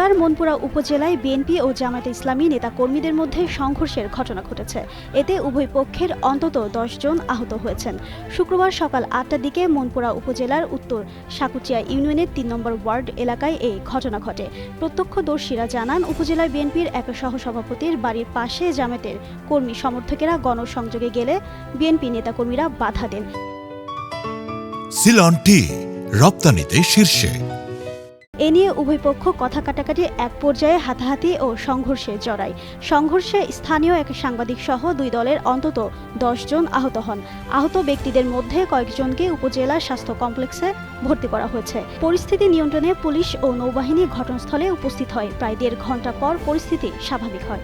মঙ্গলবার মনপুরা উপজেলায় বিএনপি ও জামায়াতে ইসলামী নেতাকর্মীদের মধ্যে সংঘর্ষের ঘটনা ঘটেছে। এতে উভয় পক্ষের অন্তত ১০ জন আহত হয়েছেন। শুক্রবার সকাল ৮টার দিকে মনপুরা উপজেলার উত্তর সাকুচিয়া ইউনিয়নের ৩ নম্বর ওয়ার্ড এলাকায় এই ঘটনা ঘটে। প্রত্যক্ষদর্শীরা জানান, উপজেলা বিএনপির এক সহসভাপতির বাড়ির পাশে জামায়াতের কর্মী সমর্থকেরা গণসংযোগে গেলে বিএনপি নেতাকর্মীরা বাধা দেন। সিলন টি রপ্তানিতে শীর্ষে। এ নিয়ে উভয় পক্ষ কথা কাটাকাটি এক পর্যায়ে হাতাহাতি ও সংঘর্ষে জড়ায়। সংঘর্ষে স্থানীয় এক সাংবাদিক সহ দুই দলের অন্তত ১০ জন আহত হন। আহত ব্যক্তিদের মধ্যে কয়েকজনকে উপজেলা স্বাস্থ্য কমপ্লেক্সে ভর্তি করা হয়েছে। পরিস্থিতি নিয়ন্ত্রণে পুলিশ ও নৌবাহিনী ঘটনাস্থলে উপস্থিত হয়। প্রায় ১.৫ ঘণ্টা পর পরিস্থিতি স্বাভাবিক হয়।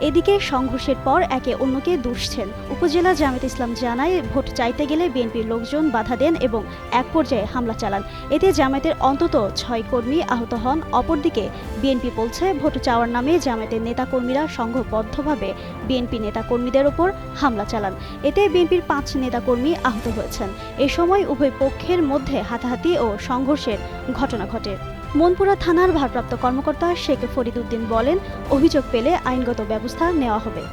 এদিকে সংঘর্ষের পর একে অন্যকে দুষছেন। উপজেলা জামায়াতে ইসলাম জানায়, ভোট চাইতে গেলে বিএনপির লোকজন বাধা দেন এবং এক পর্যায়ে হামলা চালান। এতে জামায়াতের অন্তত ৬ কর্মী আহত হন। অপরদিকে বিএনপি বলছে, ভোট চাওয়ার নামে জামায়াতের নেতাকর্মীরা সংঘবদ্ধভাবে বিএনপি নেতাকর্মীদের ওপর হামলা চালান। এতে বিএনপির ৫ নেতাকর্মী আহত হয়েছেন। এ সময় উভয় পক্ষের মধ্যে হাতাহাতি ও সংঘর্ষের ঘটনা ঘটে। মনপুরা থানার ভারপ্রাপ্ত কর্মকর্তা শেখ ফরিদ উদ্দিন বলেন, অভিযোগ পেলে আইনগত ব্যবস্থা নেওয়া হবে।